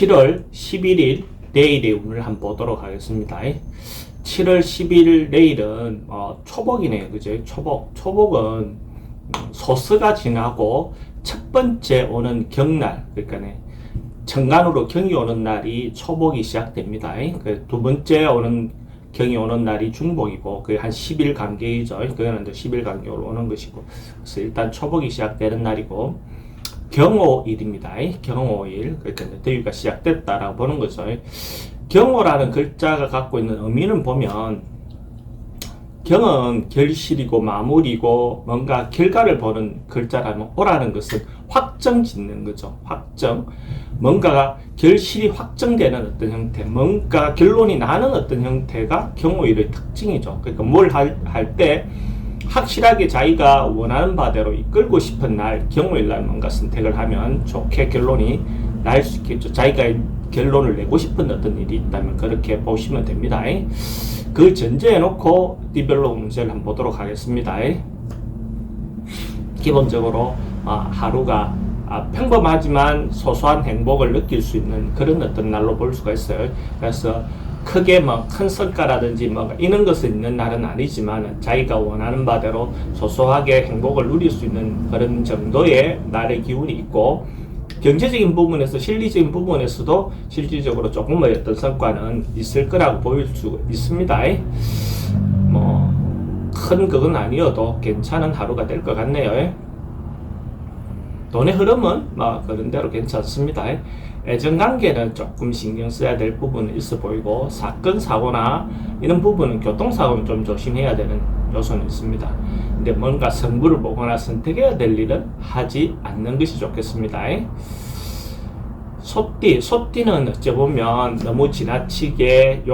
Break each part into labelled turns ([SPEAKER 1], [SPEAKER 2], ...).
[SPEAKER 1] 7월 11일 내일의 운을 한번 보도록 하겠습니다. 7월 11일 내일은 초복이네요. 그죠? 초복은 소스가 지나고 첫 번째 오는 경날, 그러니까 정간으로 경이 오는 날이 초복이 시작됩니다. 두 번째 오는 경이 오는 날이 중복이고 그게 한 10일 간격이죠. 그거는 10일 간격으로 오는 것이고, 그래서 일단 초복이 시작되는 날이고 경오일입니다. 경오일, 그러니까 더위가 시작됐다라고 보는 거죠. 경오라는 글자가 갖고 있는 의미는 보면, 경은 결실이고 마무리고 뭔가 결과를 보는 글자라면, 오라는 것은 확정 짓는 거죠. 확정. 뭔가가 결실이 확정되는 어떤 형태, 뭔가 결론이 나는 어떤 형태가 경오일의 특징이죠. 그러니까 뭘 할 때 확실하게 자기가 원하는 바대로 이끌고 싶은 날, 경오일 날 뭔가 선택을 하면 좋게 결론이 날 수 있겠죠. 자기가 결론을 내고 싶은 어떤 일이 있다면 그렇게 보시면 됩니다. 그 전제해 놓고 띠별로 운세를 한번 보도록 하겠습니다. 기본적으로 하루가 평범하지만 소소한 행복을 느낄 수 있는 그런 어떤 날로 볼 수가 있어요. 그래서 크게 큰 성과라든지 이런 것은 있는 날은 아니지만 자기가 원하는 바대로 소소하게 행복을 누릴 수 있는 그런 정도의 날의 기운이 있고, 경제적인 부분에서, 실리적인 부분에서도 실질적으로 조금의 어떤 성과는 있을 거라고 보일 수 있습니다. 큰 그건 아니어도 괜찮은 하루가 될 것 같네요. 돈의 흐름은 그런 대로 괜찮습니다. 애정관계는 조금 신경 써야 될 부분은 있어 보이고, 사건, 사고나 이런 부분은, 교통사고는 좀 조심해야 되는 요소는 있습니다. 근데 뭔가 승부를 보거나 선택해야 될 일은 하지 않는 것이 좋겠습니다. 소띠는 어찌 보면 너무 지나치게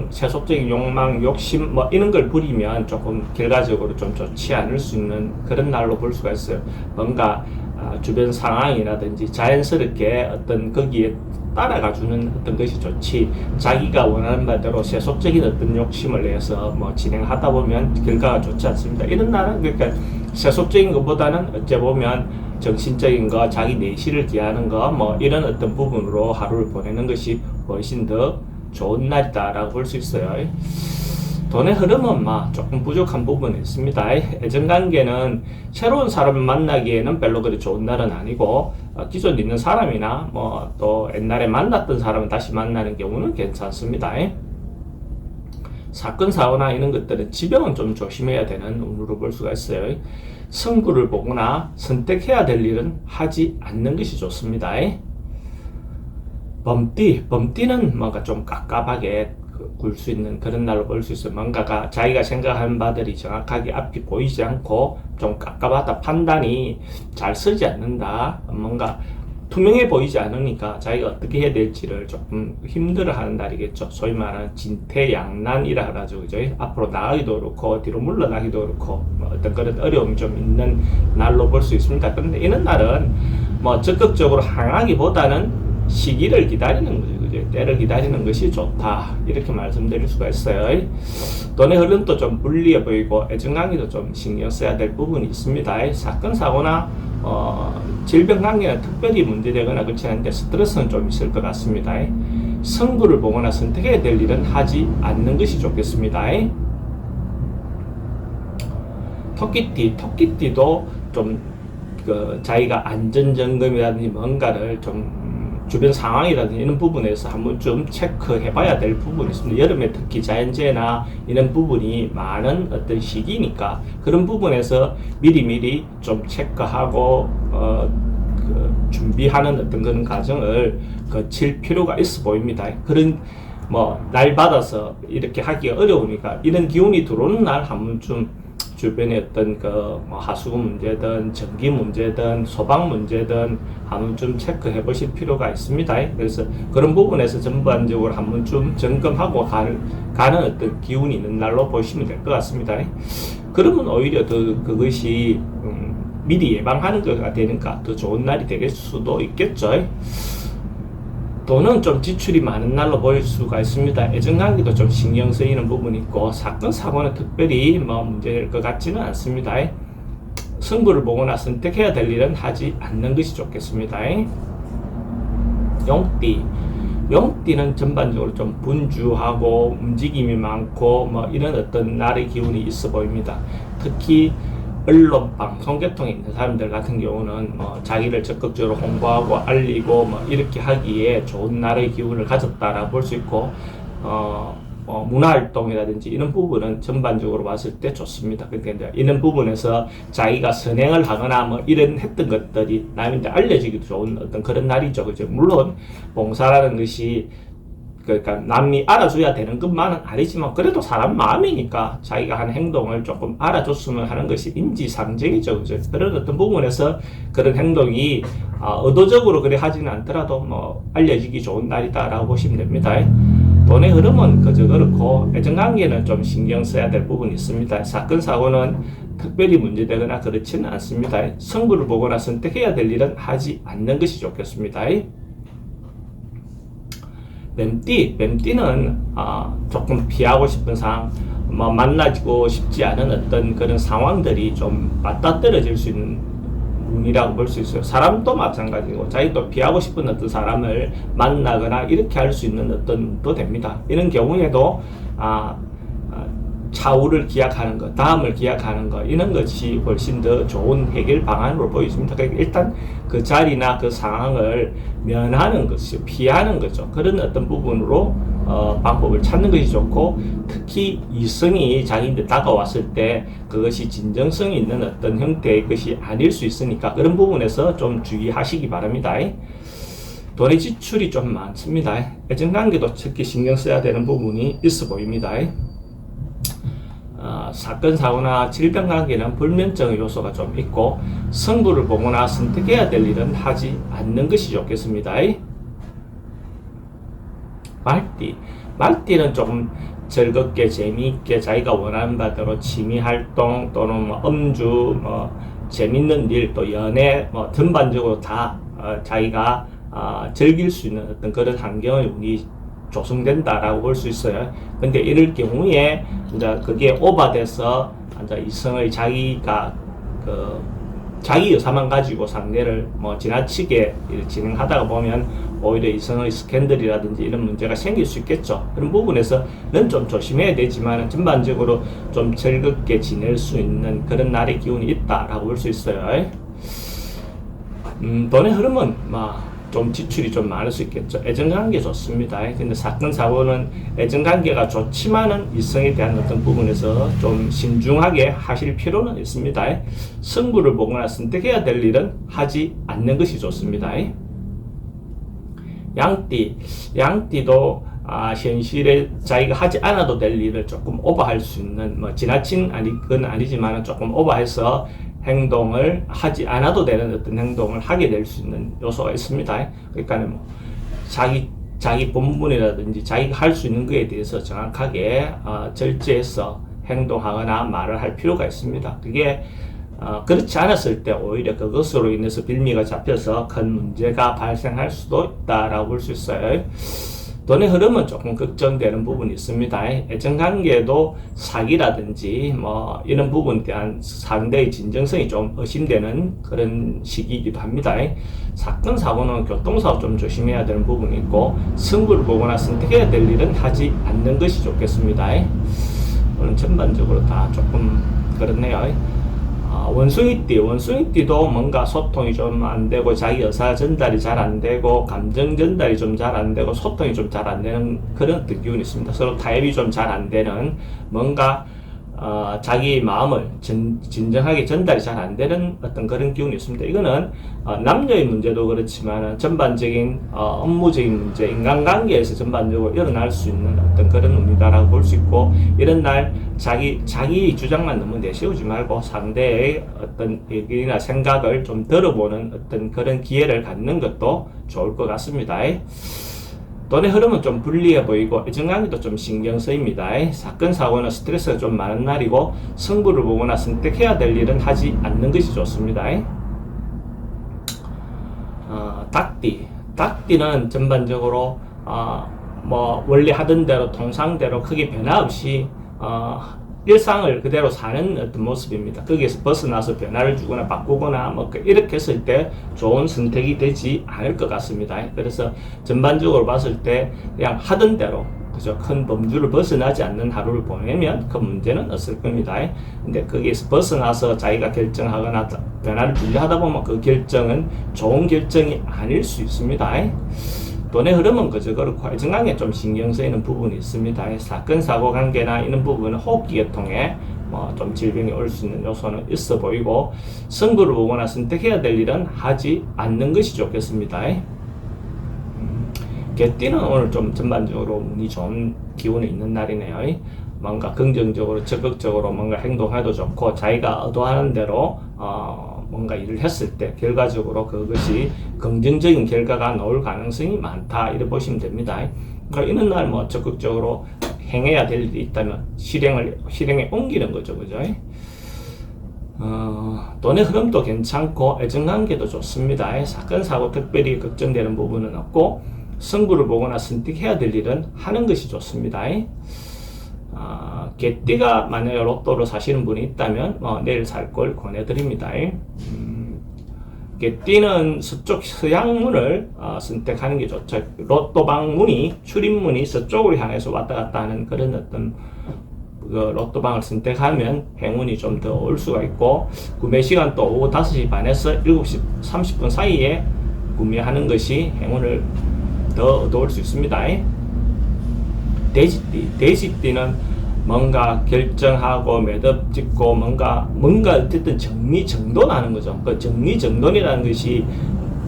[SPEAKER 1] 세속적인 욕망, 욕심 이런 걸 부리면 조금 결과적으로 좀 좋지 않을 수 있는 그런 날로 볼 수가 있어요. 뭔가 주변 상황이라든지 자연스럽게 어떤 거기에 따라가주는 어떤 것이 좋지, 자기가 원하는 바대로 세속적인 어떤 욕심을 내서 진행하다 보면 결과가 좋지 않습니다. 이런 날은 그러니까 세속적인 것보다는 어찌 보면 정신적인 거, 자기 내실을 기하는 거 이런 어떤 부분으로 하루를 보내는 것이 훨씬 더 좋은 날이다라고 볼 수 있어요. 돈의 흐름은 조금 부족한 부분이 있습니다. 애정관계는 새로운 사람을 만나기에는 별로 그리 좋은 날은 아니고, 기존에 있는 사람이나 또 옛날에 만났던 사람을 다시 만나는 경우는 괜찮습니다. 사건, 사고나 이런 것들은 지병은 좀 조심해야 되는 운으로 볼 수가 있어요. 승부를 보거나 선택해야 될 일은 하지 않는 것이 좋습니다. 범띠는 뭔가 좀 깝깝하게 굴 수 있는 그런 날로 볼 수 있어요. 뭔가가 자기가 생각하는 바들이 정확하게 앞이 보이지 않고 좀 깝깝하다, 판단이 잘 서지 않는다, 뭔가 투명해 보이지 않으니까 자기가 어떻게 해야 될지를 조금 힘들어하는 날이겠죠. 소위 말하는 진퇴양난이라 하죠. 그죠? 앞으로 나가기도 그렇고 뒤로 물러나기도 그렇고 어떤 그런 어려움이 좀 있는 날로 볼 수 있습니다. 그런데 이런 날은 적극적으로 항하기보다는 시기를 기다리는 거죠. 그죠? 때를 기다리는 것이 좋다, 이렇게 말씀드릴 수가 있어요. 돈의 흐름도 좀 불리해 보이고 애정관계도 좀 신경 써야 될 부분이 있습니다. 사건, 사고나 질병 관계는 특별히 문제되거나 그렇지 않은데 스트레스는 좀 있을 것 같습니다. 승부를 보거나 선택해야 될 일은 하지 않는 것이 좋겠습니다. 토끼띠도 좀 자기가 안전점검이라든지 뭔가를 좀 주변 상황이라든지 이런 부분에서 한번 좀 체크해 봐야 될 부분이 있습니다. 여름에 특히 자연재해나 이런 부분이 많은 어떤 시기니까 그런 부분에서 미리미리 좀 체크하고 준비하는 어떤 그런 과정을 거칠 필요가 있어 보입니다. 그런 날 받아서 이렇게 하기가 어려우니까 이런 기운이 들어오는 날 한번 좀 주변에 어떤 하수구 문제든 전기 문제든 소방 문제든 한번 좀 체크해 보실 필요가 있습니다. 그래서 그런 부분에서 전반적으로 한번 좀 점검하고 가는 어떤 기운이 있는 날로 보시면 될 것 같습니다. 그러면 오히려 더 그것이 미리 예방하는 것가 되니까 더 좋은 날이 될 수도 있겠죠. 돈은 좀 지출이 많은 날로 보일 수가 있습니다. 애정관계도 좀 신경 쓰이는 부분이 있고, 사건, 사고는 특별히 문제될 것 같지는 않습니다. 승부를 보거나 선택해야 될 일은 하지 않는 것이 좋겠습니다. 용띠는 전반적으로 좀 분주하고 움직임이 많고 뭐 이런 어떤 날의 기운이 있어 보입니다. 특히 언론 방송 계통에 있는 사람들 같은 경우는 뭐 자기를 적극적으로 홍보하고 알리고 뭐 이렇게 하기에 좋은 날의 기운을 가졌다라고 볼 수 있고 문화활동이라든지 이런 부분은 전반적으로 봤을 때 좋습니다. 그러니까 이런 부분에서 자기가 선행을 하거나 뭐 이런 했던 것들이 남한테 알려지기도 좋은 어떤 그런 날이죠. 그죠? 물론 봉사라는 것이 그러니까 남이 알아줘야 되는 것만은 아니지만 그래도 사람 마음이니까 자기가 한 행동을 조금 알아줬으면 하는 것이 인지상정이죠. 그죠? 그런 어떤 부분에서 그런 행동이 의도적으로 그래 하지는 않더라도 뭐 알려지기 좋은 날이다라고 보시면 됩니다. 돈의 흐름은 그저 그렇고 애정관계는 좀 신경 써야 될 부분이 있습니다. 사건 사고는 특별히 문제되거나 그렇지는 않습니다. 승부를 보거나 선택해야 될 일은 하지 않는 것이 좋겠습니다. 뱀띠는 조금 피하고 싶은 상황, 뭐 만나고 싶지 않은 어떤 그런 상황들이 좀 맞닥뜨려질 수 있는 운이라고 볼 수 있어요. 사람도 마찬가지고 자기도 피하고 싶은 어떤 사람을 만나거나 이렇게 할 수 있는 어떤 운도 됩니다. 이런 경우에도 차후를 기약하는 것, 다음을 기약하는 것, 이런 것이 훨씬 더 좋은 해결 방안으로 보여집니다. 그러니까 일단 그 자리나 그 상황을 면하는 것이죠. 피하는 거죠. 그런 어떤 부분으로 방법을 찾는 것이 좋고, 특히 이성이 자기한테 다가왔을 때 그것이 진정성이 있는 어떤 형태의 것이 아닐 수 있으니까 그런 부분에서 좀 주의하시기 바랍니다. 돈의 지출이 좀 많습니다. 애정관계도 특히 신경 써야 되는 부분이 있어 보입니다. 사건, 사고나 질병 관계는 불면증의 요소가 좀 있고, 승부를 보거나 선택해야 될 일은 하지 않는 것이 좋겠습니다. 말띠는 조금 즐겁게 재미있게 자기가 원하는 바대로 취미 활동 또는 뭐 음주, 뭐 재밌는 일, 또 연애, 뭐 전반적으로 다 자기가 즐길 수 있는 어떤 그런 환경의 운이 조성된다라고 볼 수 있어요. 근데 이럴 경우에 이제 그게 오버돼서 이제 이성의 자기가 자기 의사만 가지고 상대를 뭐 지나치게 진행하다가 보면 오히려 이성의 스캔들이라든지 이런 문제가 생길 수 있겠죠. 그런 부분에서는 좀 조심해야 되지만 전반적으로 좀 즐겁게 지낼 수 있는 그런 날의 기운이 있다라고 볼 수 있어요. 돈의 흐름은 좀 지출이 좀 많을 수 있겠죠. 애정관계 좋습니다. 근데 사건 사고는 애정관계가 좋지만은 이성에 대한 어떤 부분에서 좀 신중하게 하실 필요는 있습니다. 승부를 보거나 선택해야 될 일은 하지 않는 것이 좋습니다. 양띠도 현실에 자기가 하지 않아도 될 일을 조금 오버할 수 있는, 뭐 지나친 건 아니지만 조금 오버해서 행동을 하지 않아도 되는 어떤 행동을 하게 될 수 있는 요소가 있습니다. 그러니까 뭐 자기 본분이라든지 자기가 할 수 있는 것에 대해서 정확하게 절제해서 행동하거나 말을 할 필요가 있습니다. 그게 그렇지 않았을 때 오히려 그것으로 인해서 빌미가 잡혀서 큰 문제가 발생할 수도 있다라고 볼 수 있어요. 돈의 흐름은 조금 걱정되는 부분이 있습니다. 애정관계도 사기라든지 뭐 이런 부분에 대한 상대의 진정성이 좀 의심되는 그런 시기이기도 합니다. 사건 사고는 교통사고 좀 조심해야 되는 부분이 있고, 승부를 보거나 선택해야 될 일은 하지 않는 것이 좋겠습니다. 오늘 전반적으로 다 조금 그렇네요. 원숭이띠도 뭔가 소통이 좀 안 되고 자기 의사 전달이 잘 안 되고 감정 전달이 좀 잘 안 되고 소통이 좀 잘 안 되는 그런 어떤 기운이 있습니다. 서로 타협이 좀 잘 안 되는, 뭔가 자기 마음을 진정하게 전달이 잘 안 되는 어떤 그런 기운이 있습니다. 이거는 남녀의 문제도 그렇지만 전반적인 업무적인 문제, 인간관계에서 전반적으로 일어날 수 있는 어떤 그런 운이다라고 볼 수 있고, 이런 날 자기 주장만 너무 내세우지 말고 상대의 어떤 얘기나 생각을 좀 들어보는 어떤 그런 기회를 갖는 것도 좋을 것 같습니다. 돈의 흐름은 좀 불리해 보이고 애정관계도 좀 신경 쓰입니다. 사건 사고는 스트레스가 좀 많은 날이고, 승부를 보거나 선택해야 될 일은 하지 않는 것이 좋습니다. 닭띠는 전반적으로 뭐 원래 하던 대로 통상대로 크게 변화 없이 일상을 그대로 사는 어떤 모습입니다. 거기에서 벗어나서 변화를 주거나 바꾸거나 뭐 이렇게 했을 때 좋은 선택이 되지 않을 것 같습니다. 그래서 전반적으로 봤을 때 그냥 하던 대로 그죠? 큰 범주를 벗어나지 않는 하루를 보내면 그 문제는 없을 겁니다. 근데 거기에서 벗어나서 자기가 결정하거나 변화를 주려 하다 보면 그 결정은 좋은 결정이 아닐 수 있습니다. 돈의 흐름은 그저 그렇고 애정관계에 좀 신경 쓰이는 부분이 있습니다. 사건 사고 관계나 이런 부분은 호흡기계 통해 좀 질병이 올 수 있는 요소는 있어 보이고, 승부를 보거나 선택해야 될 일은 하지 않는 것이 좋겠습니다. 개띠는 오늘 좀 전반적으로 운이 좋은 기운이 있는 날이네요. 뭔가 긍정적으로 적극적으로 뭔가 행동해도 좋고, 자기가 의도하는 대로 뭔가 일을 했을 때 결과적으로 그것이 긍정적인 결과가 나올 가능성이 많다, 이렇게 보시면 됩니다. 그러니까 이런 날 뭐 적극적으로 행해야 될 일이 있다면 실행에 옮기는 거죠, 그죠? 돈의 흐름도 괜찮고 애정관계도 좋습니다. 사건 사고 특별히 걱정되는 부분은 없고, 승부를 보거나 선택해야 될 일은 하는 것이 좋습니다. 개띠가 만약에 로또를 사시는 분이 있다면 내일 살 걸 권해드립니다. 개띠는 서쪽 서양문을 선택하는 게 좋죠. 로또방 문이, 출입문이 서쪽으로 향해서 왔다 갔다 하는 그런 어떤 그 로또방을 선택하면 행운이 좀 더 올 수가 있고, 구매 시간 또 오후 5시 반에서 7시 30분 사이에 구매하는 것이 행운을 더 얻어올 수 있습니다. 돼지띠는 뭔가 결정하고 매듭 짓고 뭔가 어쨌든 정리정돈하는 거죠. 그 정리정돈이라는 것이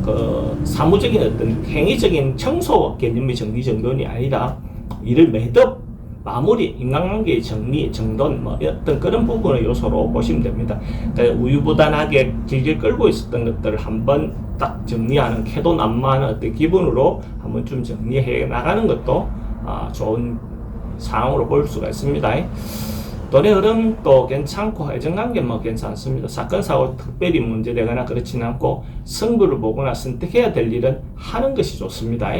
[SPEAKER 1] 그 사무적인 어떤 행위적인 청소 개념의 정리정돈이 아니라 일을 매듭, 마무리, 인간관계의 정돈, 뭐 어떤 그런 부분의 요소로 보시면 됩니다. 그러니까 우유부단하게 질질 끌고 있었던 것들을 한번 딱 정리하는, 캐도난무하는 어떤 기분으로 한번 좀 정리해 나가는 것도 좋은 상황으로 볼 수가 있습니다. 돈의 흐름도 괜찮고 애정관계 뭐 괜찮습니다. 사건 사고 특별히 문제되거나 그렇지는 않고, 승부를 보거나 선택해야 될 일은 하는 것이 좋습니다.